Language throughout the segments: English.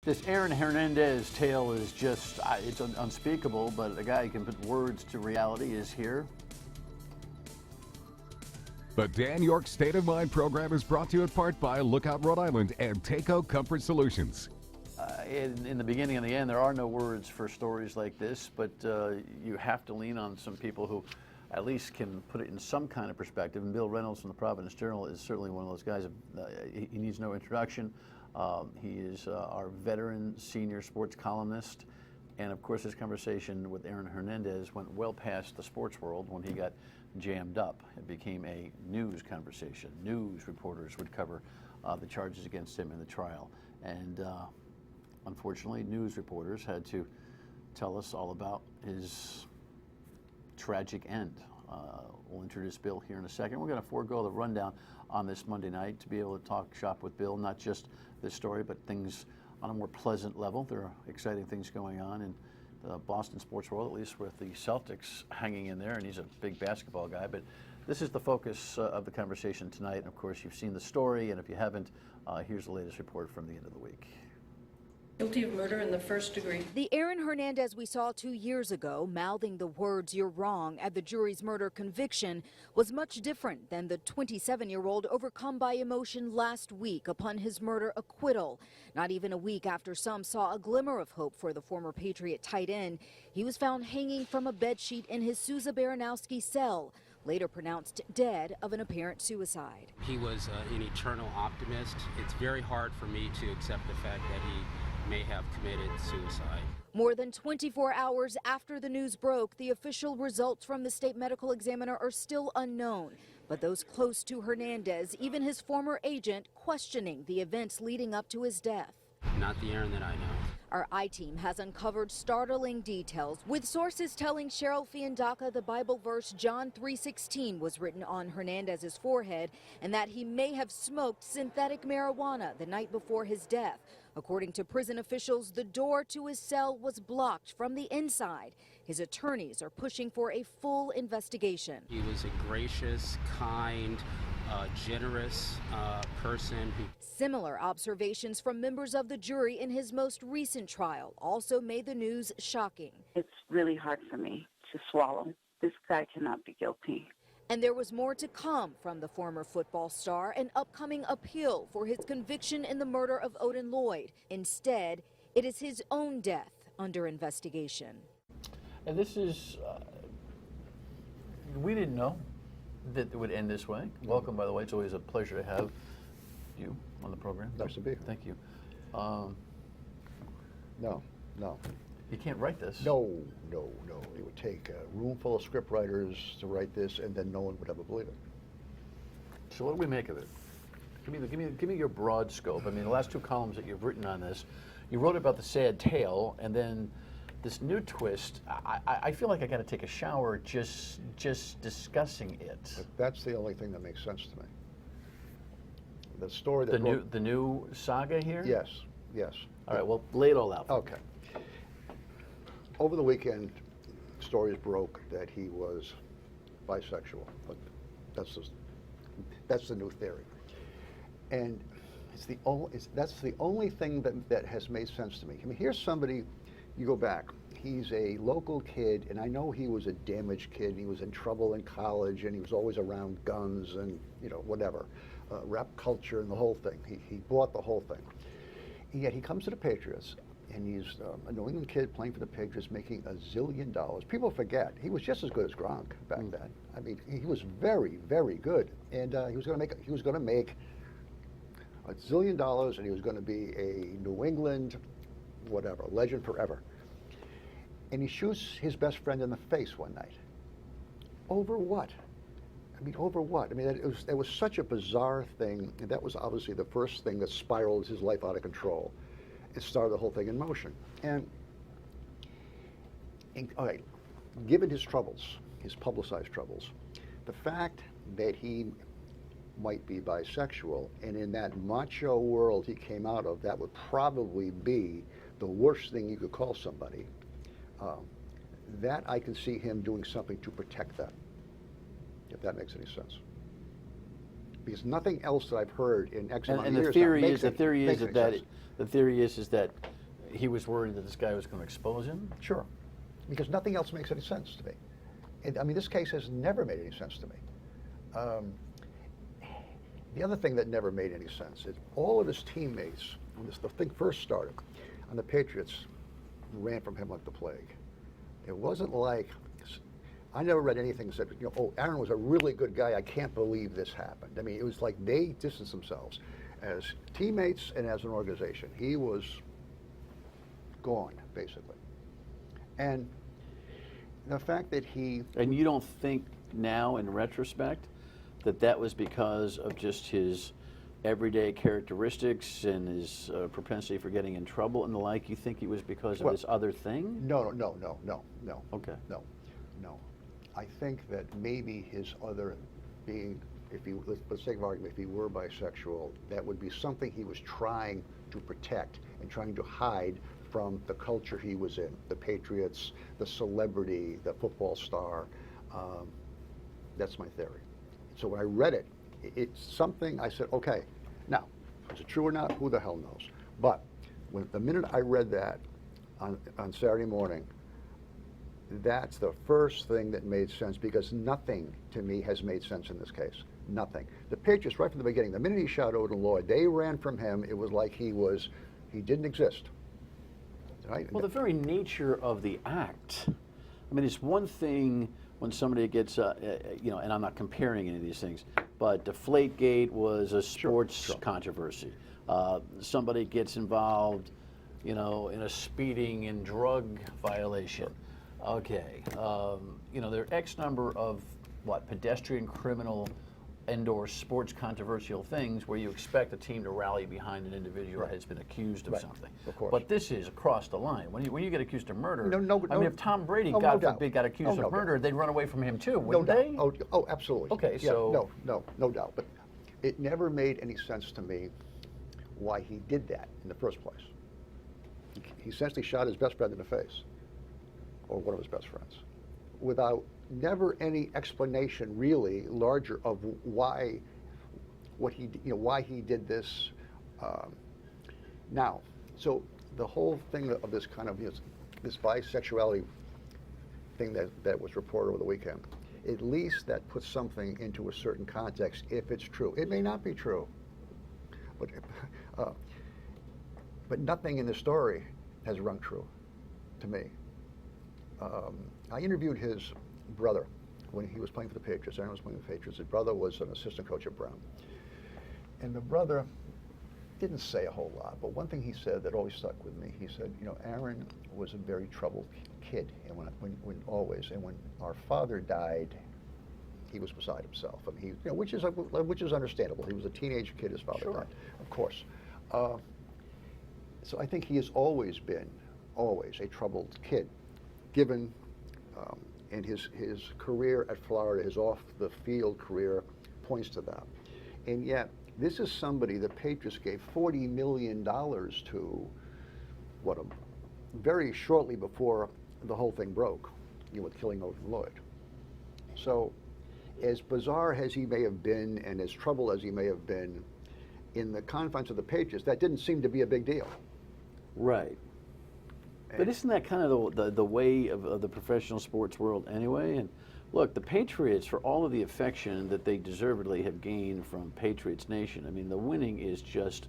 This Aaron Hernandez tale is just, it's unspeakable, but a guy who can put words to reality is here. The Dan York State of Mind program is brought to you in part by Lookout Rhode Island and Takeo Comfort Solutions. In the beginning and the end, there are no words for stories like this, but you have to lean on some people who at least can put it in some kind of perspective. And Bill Reynolds from the Providence Journal is certainly one of those guys. He needs no introduction. He is our veteran senior sports columnist. And of course, this conversation with Aaron Hernandez went well past the sports world when he got jammed up. It became a news conversation. News reporters would cover the charges against him in the trial. And unfortunately, news reporters had to tell us all about his tragic end. We'll introduce Bill here in a second. We're going to forego the rundown on this Monday night to be able to talk shop with Bill, not just this story, but things on a more pleasant level. There are exciting things going on in the Boston sports world, at least with the Celtics hanging in there, and he's a big basketball guy. But this is the focus of the conversation tonight. And of course, you've seen the story, and if you haven't, here's the latest report from the end of the week. Guilty of murder in the first degree. The Aaron Hernandez we saw 2 years ago mouthing the words "you're wrong" at the jury's murder conviction was much different than the 27-year-old overcome by emotion last week upon his murder acquittal. Not even a week after some saw a glimmer of hope for the former Patriot tight end, he was found hanging from a bedsheet in his Sousa Baranowski cell, later pronounced dead of an apparent suicide. He was an eternal optimist. It's very hard for me to accept the fact that he may have committed suicide. More than 24 hours after the news broke, the official results from the state medical examiner are still unknown. But those close to Hernandez, even his former agent, questioning the events leading up to his death. Not the Aaron that I know. Our I-team has uncovered startling details, with sources telling Cheryl Fiandaca the Bible verse John 3:16 was written on Hernandez's forehead and that he may have smoked synthetic marijuana the night before his death. According to prison officials, the door to his cell was blocked from the inside. His attorneys are pushing for a full investigation. He was a gracious, kind, generous person. Similar observations from members of the jury in his most recent trial also made the news shocking. It's really hard for me to swallow. This guy cannot be guilty. And there was more to come from the former football star, an upcoming appeal for his conviction in the murder of Odin Lloyd. Instead, it is his own death under investigation. And this is, we didn't know that it would end this way. Welcome, by the way. It's always a pleasure to have you on the program. Nice to be here. Thank you. No. You can't write this. No. It would take a room full of script writers to write this, and then no one would ever believe it. So what do we make of it? Give me your broad scope. I mean, the last two columns that you've written on this, you wrote about the sad tale, and then this new twist. I feel like I got to take a shower just discussing it. But that's the only thing that makes sense to me. The story that the new saga here. Yes. All right. Well, lay it all out. Okay. Over the weekend, stories broke that he was bisexual. But that's the new theory, and that's the only thing that has made sense to me. I mean, here's somebody. You go back. He's a local kid, and I know he was a damaged kid. And he was in trouble in college, and he was always around guns and whatever, rap culture and the whole thing. He bought the whole thing. And yet he comes to the Patriots, and he's a New England kid playing for the Patriots, making $1 zillion. People forget he was just as good as Gronk back then. I mean, he was very, very good, and he was going to make $1 zillion, and he was going to be a New England, whatever, legend forever. And he shoots his best friend in the face one night. Over what? Over what? It was such a bizarre thing, and that was obviously the first thing that spiraled his life out of control. It started the whole thing in motion. And all right, given his troubles, his publicized troubles, the fact that he might be bisexual, and in that macho world he came out of, that would probably be the worst thing you could call somebody. That I can see him doing something to protect that, if that makes any sense. Because nothing else that I've heard in X amount of years. The theory is that He was worried that this guy was going to expose him? Sure. Because nothing else makes any sense to me. I mean, this case has never made any sense to me. The other thing that never made any sense is all of his teammates, when the thing first started, on the Patriots, ran from him like the plague. It wasn't like, I never read anything that said, oh, Aaron was a really good guy, I can't believe this happened. I mean, it was like they distanced themselves as teammates and as an organization. He was gone, basically. And the fact that he... And you don't think now, in retrospect, that was because of just his everyday characteristics and his propensity for getting in trouble and the like? You think it was because of this other thing? No. Okay. No. I think that maybe his other being, if he, for the sake of argument, if he were bisexual, that would be something he was trying to protect and trying to hide from the culture he was in, the Patriots, the celebrity, the football star. That's my theory. So when I read it, it's something I said, okay, now, is it true or not? Who the hell knows? But the minute I read that on Saturday morning, that's the first thing that made sense, because nothing to me has made sense in this case. Nothing. The Patriots, right from the beginning, the minute he shot Odin Lloyd, they ran from him. It was like he didn't exist. Right? Well, the very nature of the act. I mean, it's one thing when somebody gets, and I'm not comparing any of these things, but Deflategate was a sports controversy. Somebody gets involved, in a speeding and drug violation. Okay, there are X number of pedestrian, criminal, and/or sports controversial things where you expect a team to rally behind an individual who has been accused of something. Of course. But this is across the line. When you get accused of murder, No, I mean, if Tom Brady, no God doubt. forbid, got accused of murder, they'd run away from him too, No wouldn't doubt. they? Oh, absolutely. Okay, Yeah, so no doubt. But it never made any sense to me why he did that in the first place. He essentially shot his best friend in the face, or one of his best friends, without never any explanation really larger of why he did this. Now, so the whole thing of this kind of this bisexuality thing that was reported over the weekend, at least that puts something into a certain context if it's true. It may not be true, but nothing in the story has rung true to me. I interviewed his brother when he was playing for the Patriots. Aaron was playing for the Patriots. His brother was an assistant coach at Brown. And the brother didn't say a whole lot, but one thing he said that always stuck with me, he said, Aaron was a very troubled kid, and when our father died, he was beside himself. I mean, which is understandable. He was a teenage kid, his father died, of course. So I think he has always been a troubled kid, given and his career at Florida, his off-the-field career points to that. And yet, this is somebody the Patriots gave $40 million to, very shortly before the whole thing broke, with killing Odin Lloyd. So, as bizarre as he may have been, and as troubled as he may have been, in the confines of the Patriots, that didn't seem to be a big deal. Right. But isn't that kind of the way of the professional sports world anyway? And look, the Patriots, for all of the affection that they deservedly have gained from Patriots Nation, I mean, the winning is just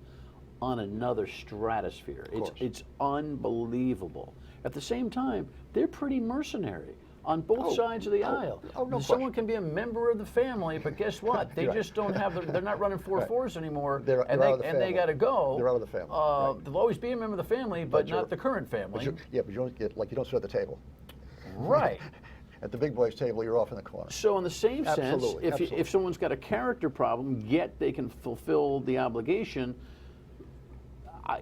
on another stratosphere. It's unbelievable. At the same time, they're pretty mercenary on both sides of the aisle. No Someone can be a member of the family, but guess what? They just don't have. They're not running 4-4s anymore, and they got to go. They're out of the family. They'll always be a member of the family, but not the current family. But you don't sit at the table. Right. At the big boys' table, you're off in the corner. So in the same sense, if someone's got a character problem, yet they can fulfill the obligation,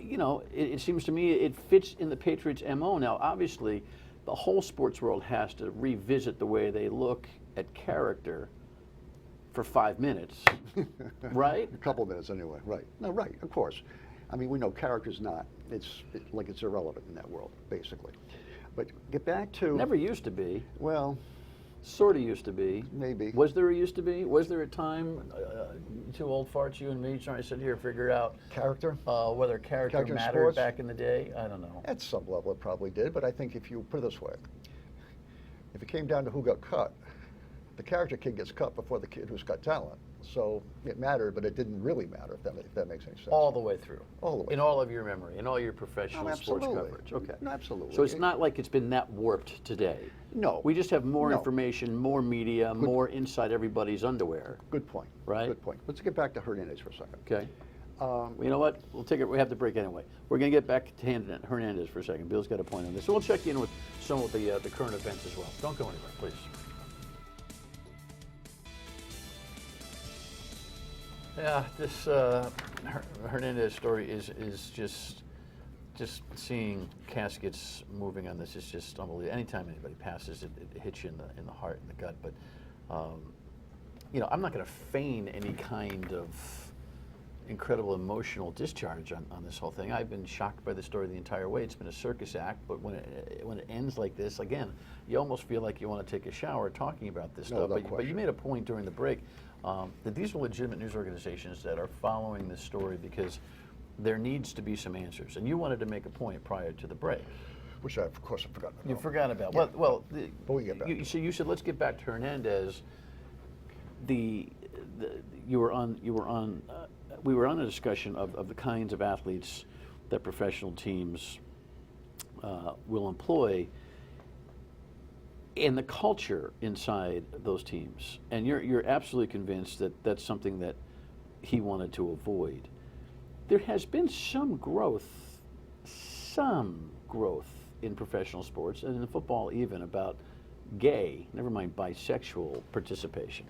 it seems to me it fits in the Patriots' MO. Now, obviously, the whole sports world has to revisit the way they look at character for 5 minutes, right? A couple of minutes anyway, right. No, right, of course. I mean, we know character's not. It's irrelevant in that world, basically. But get back to... Never used to be. Well, Sort of used to be. Maybe. Was there a used to be? Was there a time, two old farts, you and me, trying to sit here and figure out Character? whether character Character in mattered sports? back in the day? I don't know. At some level, it probably did, but I think if you put it this way, if it came down to who got cut, the character kid gets cut before the kid who's got talent. So it mattered, but it didn't really matter, if that makes any sense. All the way through. All the way In all of your memory, in all your professional sports absolutely. coverage. Okay. No, absolutely. So it's not like it's been that warped today. No. We just have more No. information, more media, more inside everybody's underwear. Good point. Right? Good point. Let's get back to Hernandez for a second. Okay. Well, you know what? We'll take it. We have to break anyway. We're going to get back to Hernandez for a second. Bill's got a point on this. So we'll check in with some of the current events as well. Don't go anywhere, please. Yeah, this Hernandez story is just seeing caskets moving on this is just unbelievable. Anytime anybody passes, it hits you in the heart and the gut. But you know, I'm not going to feign any kind of incredible emotional discharge on this whole thing. I've been shocked by the story the entire way. It's been a circus act, but when it ends like this, again, you almost feel like you want to take a shower talking about this stuff. But you made a point during the break that these are legitimate news organizations that are following this story because there needs to be some answers. And you wanted to make a point prior to the break. Which I, of course, I forgot about. You forgot about. Yeah. Well, But we get back. you said let's get back to Hernandez. We were on a discussion of the kinds of athletes that professional teams will employ and the culture inside those teams. And you're absolutely convinced that that's something that he wanted to avoid. There has been some growth in professional sports and in football even about gay, never mind bisexual participation.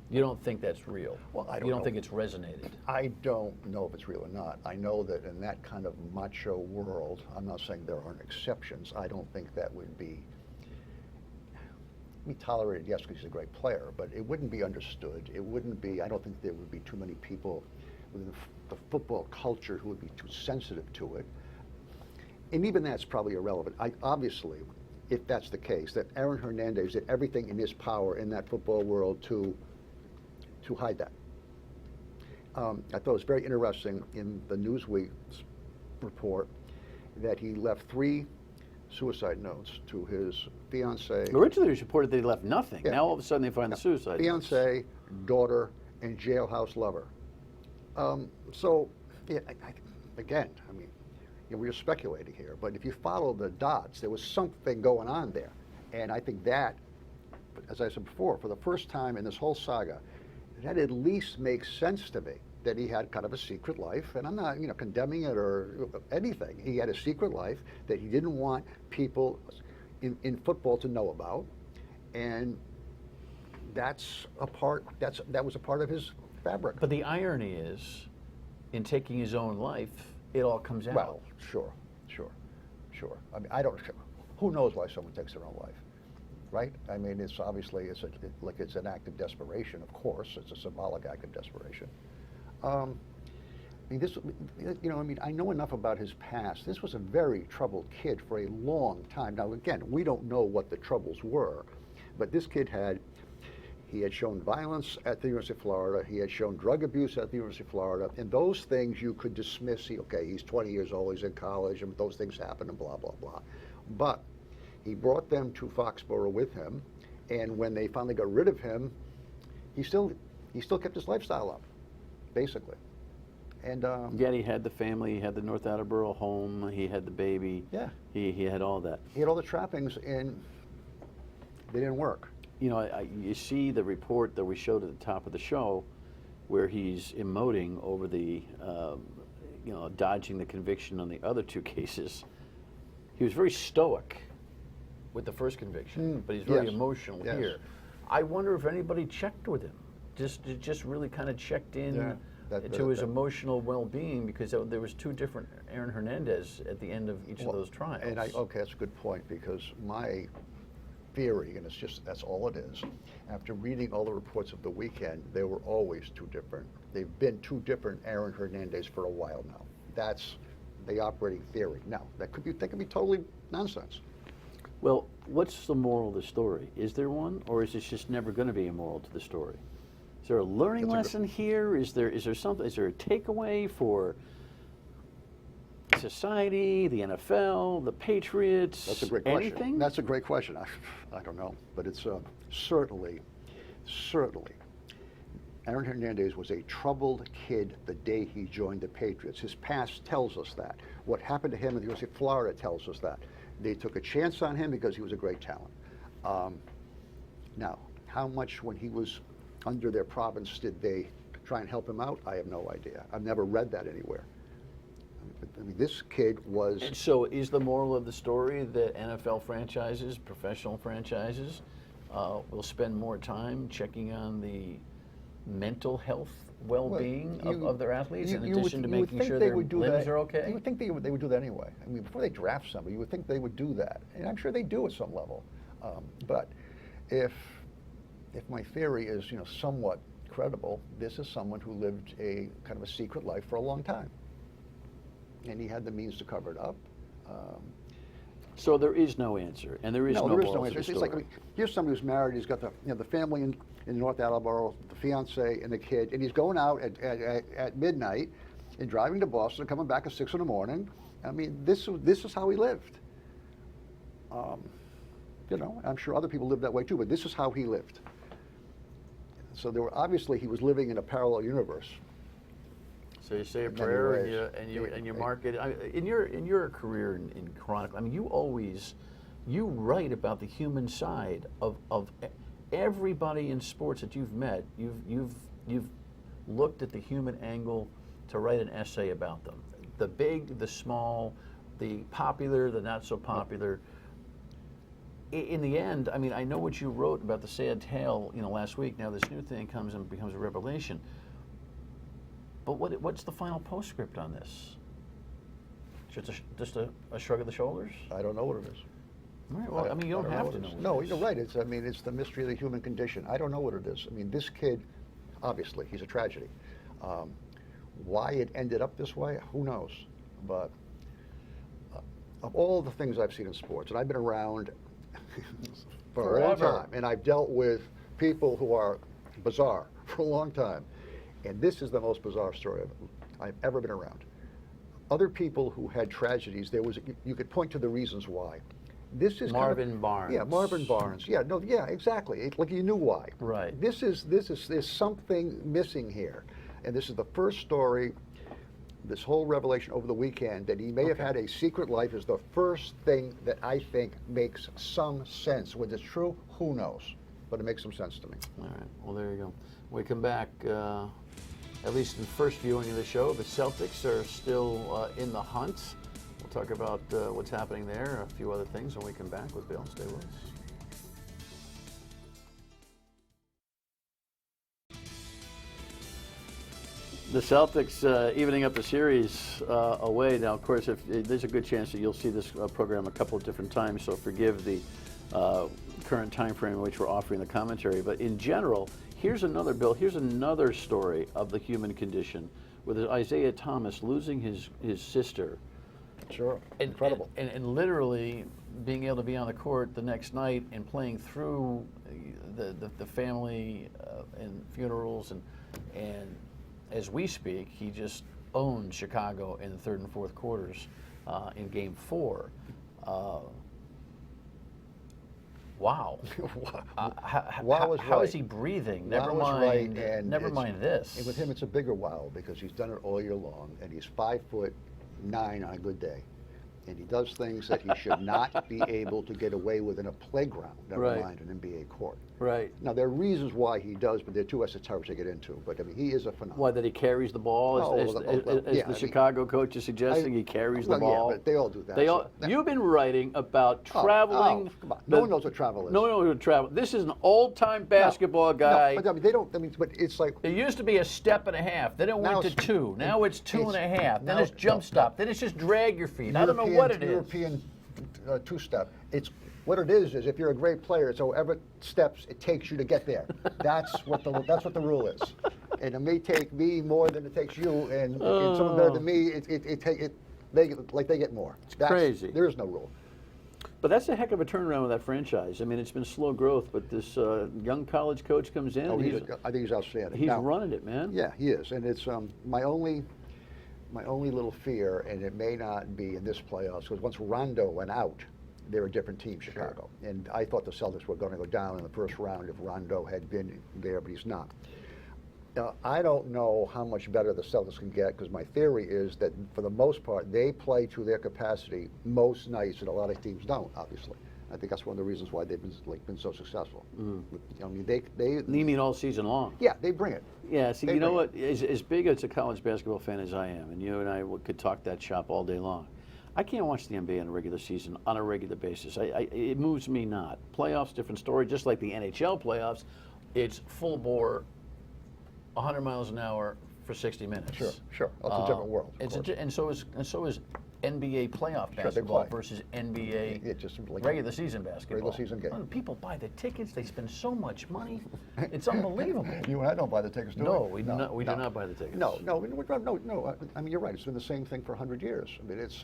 You don't think that's real? Well, I don't You don't know. think it's resonated? I don't know if it's real or not. I know that in that kind of macho world, I'm not saying there aren't exceptions. I don't think that would be tolerated, yes, because he's a great player, but it wouldn't be understood. It wouldn't be, I don't think there would be too many people within the football culture who would be too sensitive to it. And even that's probably irrelevant. Obviously, if that's the case, that Aaron Hernandez did everything in his power in that football world to hide that. I thought it was very interesting in the Newsweek's report that he left 3 suicide notes to his fiancee. Originally, it was reported that he left nothing. Yeah. Now all of a sudden they find the suicide notes. Fiancee, daughter, and jailhouse lover. So, yeah, again, I mean, we're speculating here, but if you follow the dots, there was something going on there. And I think that, as I said before, for the first time in this whole saga, that at least makes sense to me that he had kind of a secret life. And I'm not, condemning it or anything. He had a secret life that he didn't want people in football to know about. And that was a part of his fabric. But the irony is, in taking his own life, it all comes out. Well, sure. I mean, who knows why someone takes their own life, right? I mean, it's obviously, it's an act of desperation, of course. It's a symbolic act of desperation. I mean, I know enough about his past. This was a very troubled kid for a long time. Now, again, we don't know what the troubles were, but this kid had shown violence at the University of Florida. He had shown drug abuse at the University of Florida. And those things you could dismiss. He's 20 years old, he's in college, and those things happen and blah, blah, blah. But he brought them to Foxborough with him. And when they finally got rid of him, he still kept his lifestyle up, basically. And Yet he had the family, he had the North Attleboro home, he had the baby. Yeah. He had all that. He had all the trappings, and they didn't work. You see the report that we showed at the top of the show where he's emoting over the, dodging the conviction on the other 2 cases. He was very stoic with the first conviction, but he's very Yes. emotional Yes. here. I wonder if anybody checked with him, just really kind of checked in to his emotional well-being, because there was 2 different Aaron Hernandez at the end of each of those trials. And okay, that's a good point, because my theory, and that's all it is, after reading all the reports of the weekend, there were always 2 different. They've been 2 different Aaron Hernandez for a while now. That's the operating theory. Now, that could be totally nonsense. Well, what's the moral of the story? Is there one, or is it just never going to be a moral to the story? Is there a learning lesson here? Is there something? Is there a takeaway for society, the NFL, the Patriots? That's a great question. Anything? That's a great question. I don't know, but it's certainly. Aaron Hernandez was a troubled kid the day he joined the Patriots. His past tells us that. What happened to him at the University of Florida tells us that. They took a chance on him because he was a great talent. Now, how much when he was under their province did they try and help him out? I have no idea. I've never read that anywhere. I mean, this kid was... And so is the moral of the story that NFL franchises, professional franchises, will spend more time checking on the mental health well-being of their athletes in addition to making sure their limbs are okay? You would think they would do that anyway. I mean, before they draft somebody, you would think they would do that. And I'm sure they do at some level. But if my theory is, somewhat credible, this is someone who lived a kind of a secret life for a long time. And he had the means to cover it up. So there is no answer, and there is no moral to the answer. story. It's like, here's somebody who's married. He's got the family in North Attleboro, the fiance and the kid, and he's going out at midnight and driving to Boston and coming back at 6 in the morning. I mean, this is how he lived. I'm sure other people lived that way too, but this is how he lived. So obviously he was living in a parallel universe. So you say a prayer and you mark it. In your career in Chronicle, I mean, you write about the human side of everybody in sports that you've met. You've looked at the human angle to write an essay about them. The big, the small, the popular, the not so popular. In the end, I mean, I know what you wrote about the sad tale, last week. Now this new thing comes and becomes a revelation. But what's the final postscript on this? Just a shrug of the shoulders? I don't know what it is. All right, well, I mean, you don't have to know. No, you're right. It's the mystery of the human condition. I don't know what it is. I mean, this kid, obviously, he's a tragedy. Why it ended up this way, who knows? But of all the things I've seen in sports, and I've been around for a long time, and I've dealt with people who are bizarre for a long time, and this is the most bizarre story I've ever been around. Other people who had tragedies, you could point to the reasons why. This is Marvin Barnes. Yeah, Marvin Barnes. Yeah, no, yeah, exactly. Like you knew why. Right. There's something missing here, and this is the first story. This whole revelation over the weekend that he may have had a secret life is the first thing that I think makes some sense. Whether it's true, who knows? But it makes some sense to me. All right. Well, there you go. When we come back, at least in the first viewing of the show, the Celtics are still in the hunt. We'll talk about what's happening there, a few other things when we come back with Bill. Stay with us. The Celtics evening up the series away. Now, of course, there's a good chance that you'll see this program a couple of different times, so forgive the current time frame in which we're offering the commentary. But in general, here's another, Bill, here's another story of the human condition with Isaiah Thomas losing his sister. Sure, incredible. And literally being able to be on the court the next night and playing through the family and funerals and as we speak, he just owned Chicago in the third and fourth quarters in Game 4. Wow. How is he breathing? Never mind this. And with him, it's a bigger wow because he's done it all year long, and he's 5'9" on a good day. And he does things that he should not be able to get away with in a playground, never mind an NBA court. Right. Now, there are reasons why he does, but they're too esoteric to get into. But, I mean, he is a phenomenon. Why, that he carries the ball? As the Chicago coach is suggesting, he carries the ball? Yeah, but they all do that. You've been writing about traveling. Come on. No one knows what travel is. No one knows what travel is. This is an old-time basketball guy. No, but I mean, they don't, but it's like... It used to be a step and a half. Then it went to 2. Now it's 2.5. Then it's jump stop. Then it's just drag your feet. I don't know what it is. European two-step. It's what it is if you're a great player, it's however steps it takes you to get there. That's what the rule is. And it may take me more than it takes you, and someone better than me, they get more. It's crazy. There is no rule. But that's a heck of a turnaround with that franchise. I mean, it's been slow growth, but this young college coach comes in. Oh, and I think he's outstanding. He's Now, running it, man. Yeah, he is, and it's my only little fear, and it may not be in this playoffs, because once Rondo went out, they're a different team, Chicago. Sure. And I thought the Celtics were going to go down in the first round if Rondo had been there, but he's not. I don't know how much better the Celtics can get, because my theory is that for the most part they play to their capacity most nights, and a lot of teams don't. Obviously, I think that's one of the reasons why they've been so successful. I mean, they You mean all season long? Yeah, they bring it. Yeah, see, you know what? As big as a college basketball fan as I am, and you and I could talk that shop all day long, I can't watch the NBA in a regular season on a regular basis. It moves me not. Playoffs, different story. Just like the NHL playoffs, it's full bore, 100 miles an hour for 60 minutes. Sure. It's a different world. And so is NBA playoff basketball versus NBA regular season basketball. Regular season game. Well, people buy the tickets. They spend so much money. It's unbelievable. You and I don't buy the tickets, do we? No, we do not buy the tickets. No. I mean, you're right. It's been the same thing for 100 years. I mean, it's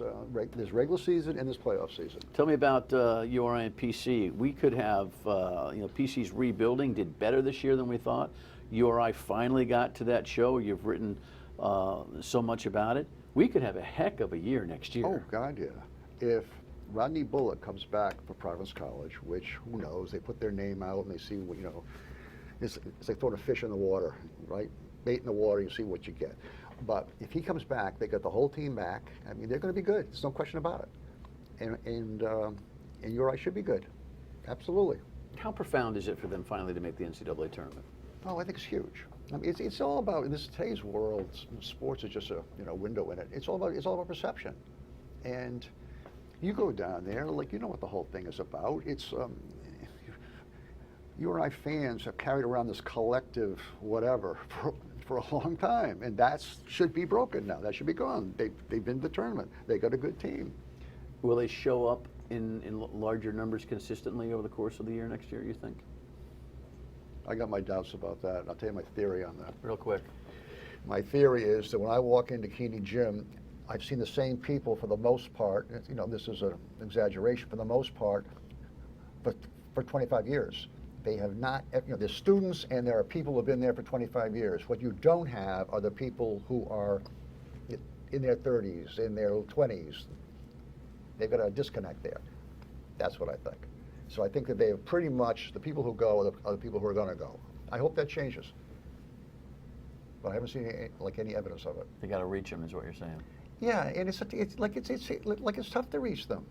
there's regular season and there's playoff season. Tell me about URI and PC. We could have, PC's rebuilding did better this year than we thought. URI finally got to that show. You've written so much about it. We could have a heck of a year next year. Oh, God, yeah. If Rodney Bullock comes back for Providence College, which, who knows, they put their name out and they see, it's like throwing a fish in the water, right? Bait in the water, you see what you get. But if he comes back, they got the whole team back. I mean, they're going to be good. There's no question about it. And URI should be good. Absolutely. How profound is it for them finally to make the NCAA tournament? Oh, I think it's huge. I mean, it's all about, in this today's world, sports is just a window in it. It's all about perception. And you go down there, you know what the whole thing is about. It's URI fans have carried around this collective whatever for a long time, and that should be broken now. That should be gone. They've been to the tournament. They got a good team. Will they show up in larger numbers consistently over the course of the year next year, you think? I got my doubts about that, and I'll tell you my theory on that. Real quick. My theory is that when I walk into Keeney Gym, I've seen the same people for the most part. This is an exaggeration, for the most part, but for 25 years. They have not, there's students and there are people who have been there for 25 years. What you don't have are the people who are in their 30s, in their 20s. They've got a disconnect there. That's what I think. So I think that they have pretty much, the people who go are the people who are going to go. I hope that changes. But I haven't seen any evidence of it. You got to reach them, is what you're saying. Yeah, and it's tough to reach them.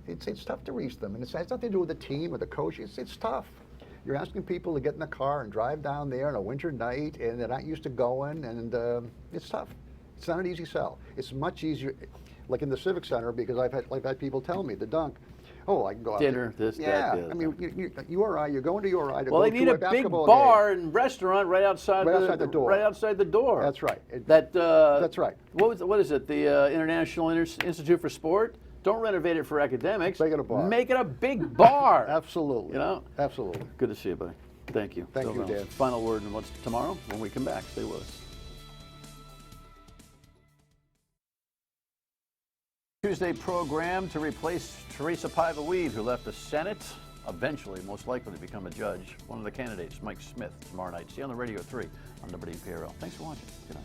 It's tough to reach them, and it's nothing to do with the team or the coach. It's tough. You're asking people to get in the car and drive down there on a winter night, and they're not used to going, and it's tough. It's not an easy sell. It's much easier, like in the Civic Center, because I've had people tell me, the dunk, I can go out dinner, there. this, that, I mean, you're going to URI to well, go they need to a a basketball big bar game. and restaurant right outside the door. Right outside the door. That's right. That's right. What is it? The International Institute for Sport? Don't renovate it for academics. Make it a bar. Make it a big bar. Absolutely. Absolutely. Good to see you, buddy. Thank you. Thank you, Dan. Final word on what's tomorrow when we come back. Stay with us. Tuesday program to replace Teresa Paiva-Weed, who left the Senate, eventually most likely to become a judge. One of the candidates, Mike Smith, tomorrow night. See you on the radio at 3 on WPRL. Thanks for watching. Good night.